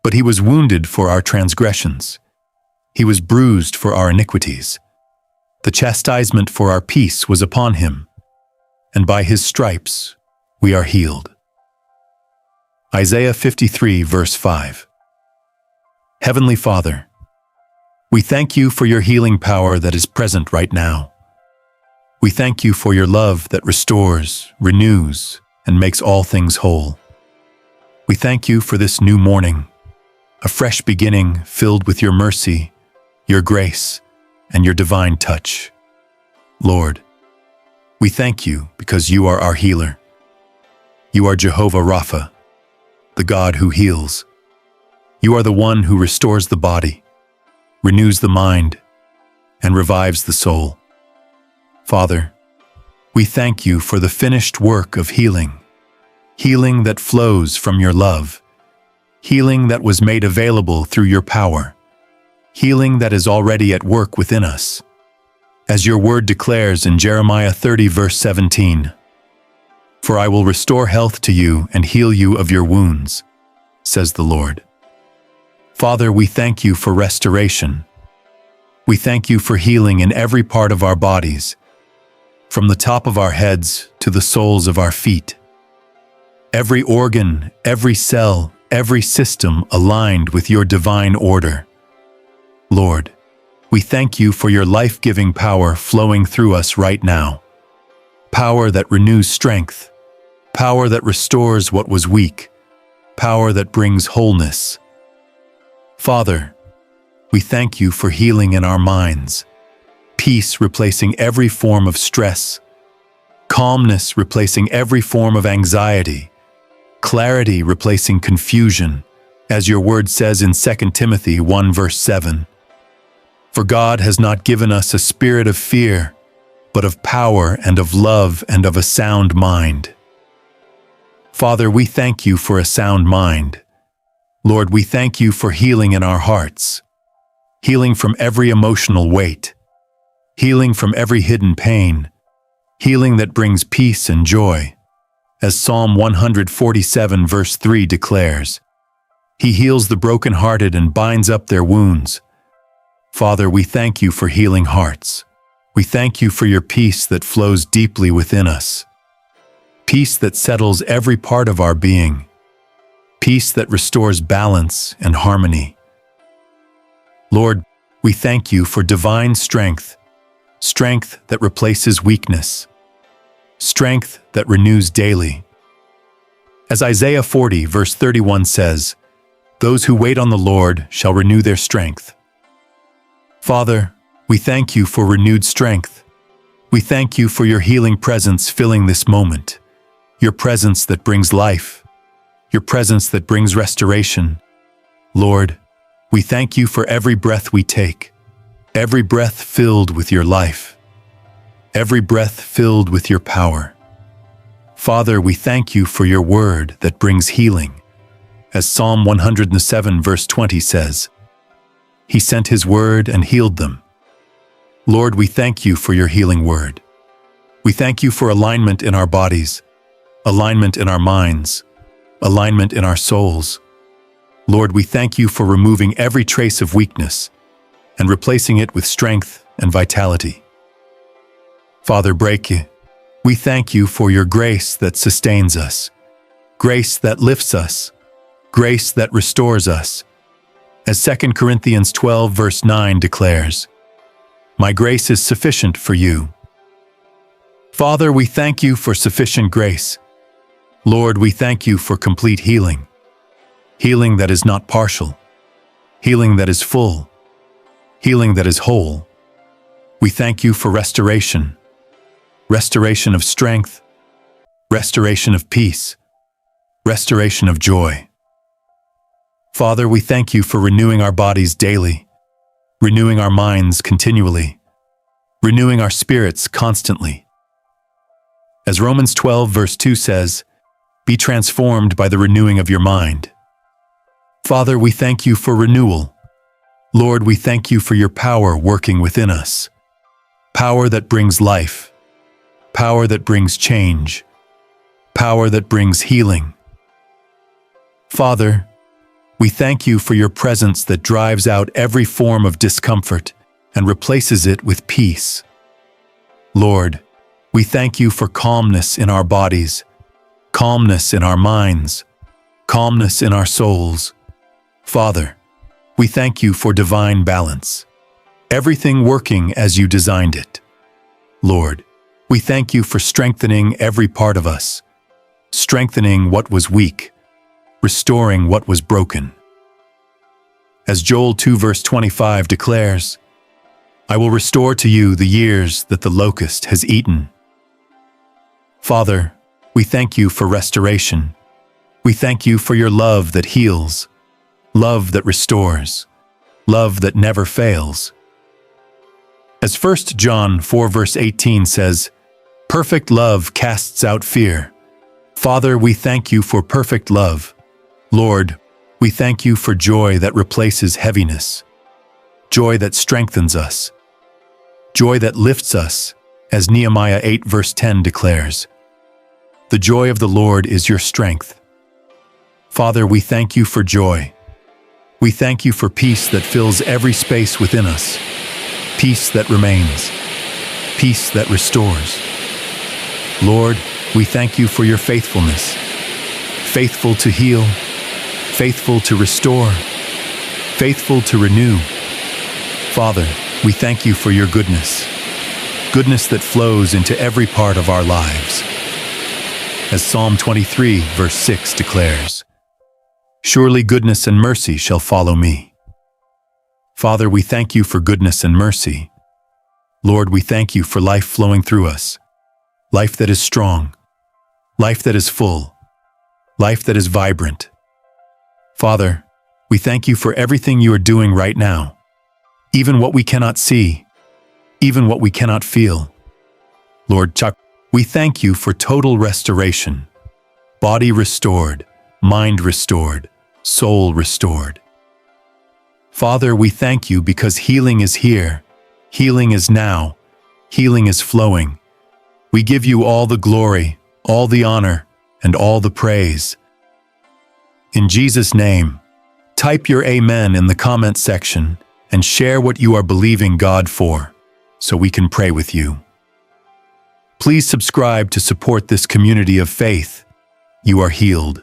But he was wounded for our transgressions. He was bruised for our iniquities. The chastisement for our peace was upon him, and by his stripes we are healed. Isaiah 53, verse 5. Heavenly Father, we thank you for your healing power that is present right now. We thank you for your love that restores, renews, and makes all things whole. We thank you for this new morning, a fresh beginning filled with your mercy, your grace, and your divine touch. Lord, we thank you because you are our healer. You are Jehovah Rapha, the God who heals. You are the one who restores the body, renews the mind, and revives the soul. Father, we thank you for the finished work of healing, healing that flows from your love, healing that was made available through your power, healing that is already at work within us. As your word declares in Jeremiah 30, verse 17, "For I will restore health to you and heal you of your wounds," says the Lord. Father, we thank you for restoration. We thank you for healing in every part of our bodies, from the top of our heads to the soles of our feet. Every organ, every cell, every system aligned with your divine order. Lord, we thank you for your life-giving power flowing through us right now. Power that renews strength, power that restores what was weak, power that brings wholeness. Father, we thank you for healing in our minds, peace replacing every form of stress, calmness replacing every form of anxiety, clarity replacing confusion, as your word says in 2 Timothy 1 verse 7. For God has not given us a spirit of fear, but of power and of love and of a sound mind. Father, we thank you for a sound mind. Lord, we thank you for healing in our hearts, healing from every emotional weight, healing from every hidden pain, healing that brings peace and joy. As Psalm 147 verse 3 declares, He heals the brokenhearted and binds up their wounds. Father, we thank you for healing hearts. We thank you for your peace that flows deeply within us. Peace that settles every part of our being. Peace that restores balance and harmony. Lord, we thank you for divine strength, strength that replaces weakness, strength that renews daily. As Isaiah 40 verse 31 says, "Those who wait on the Lord shall renew their strength." Father, we thank you for renewed strength. We thank you for your healing presence filling this moment, your presence that brings life, your presence that brings restoration. Lord, we thank you for every breath we take, every breath filled with your life, every breath filled with your power. Father, we thank you for your word that brings healing. As Psalm 107 verse 20 says, He sent His word and healed them. Lord, we thank you for your healing word. We thank you for alignment in our bodies, alignment in our minds, alignment in our souls. Lord, we thank you for removing every trace of weakness and replacing it with strength and vitality. Father, we thank you for your grace that sustains us, grace that lifts us, grace that restores us. As 2 Corinthians 12 verse 9 declares, "My grace is sufficient for you." Father, we thank you for sufficient grace. Lord, we thank you for complete healing, healing that is not partial, healing that is full, healing that is whole. We thank you for restoration, restoration of strength, restoration of peace, restoration of joy. Father, we thank you for renewing our bodies daily, renewing our minds continually, renewing our spirits constantly. As Romans 12 verse 2 says, "Be transformed by the renewing of your mind." Father, we thank you for renewal. Lord, we thank you for your power working within us. Power that brings life, power that brings change, power that brings healing. Father, We thank you for your presence that drives out every form of discomfort and replaces it with peace. Lord, we thank you for calmness in our bodies, calmness in our minds, calmness in our souls. Father, we thank you for divine balance, everything working as you designed it. Lord, we thank you for strengthening every part of us, strengthening what was weak, restoring what was broken. As Joel 2 verse 25 declares, I will restore to you the years that the locust has eaten. Father, we thank you for restoration. We thank you for your love that heals, love that restores, love that never fails. As 1 John 4 verse 18 says, perfect love casts out fear. Father, we thank you for perfect love. Lord, we thank you for joy that replaces heaviness, joy that strengthens us, joy that lifts us, as Nehemiah 8 verse 10 declares. The joy of the Lord is your strength. Father, we thank you for joy. We thank you for peace that fills every space within us, peace that remains, peace that restores. Lord, we thank you for your faithfulness, faithful to heal, faithful to restore, faithful to renew. Father, we thank you for your goodness, goodness that flows into every part of our lives. As Psalm 23 verse 6 declares, surely goodness and mercy shall follow me. Father, we thank you for goodness and mercy. Lord, we thank you for life flowing through us, life that is strong, life that is full, life that is vibrant. Father, we thank you for everything you are doing right now, even what we cannot see, even what we cannot feel. Lord, we thank you for total restoration, body restored, mind restored, soul restored. Father, we thank you because healing is here, healing is now, healing is flowing. We give you all the glory, all the honor, and all the praise. In Jesus' name, type your amen in the comment section and share what you are believing God for, so we can pray with you. Please subscribe to support this community of faith. You are healed.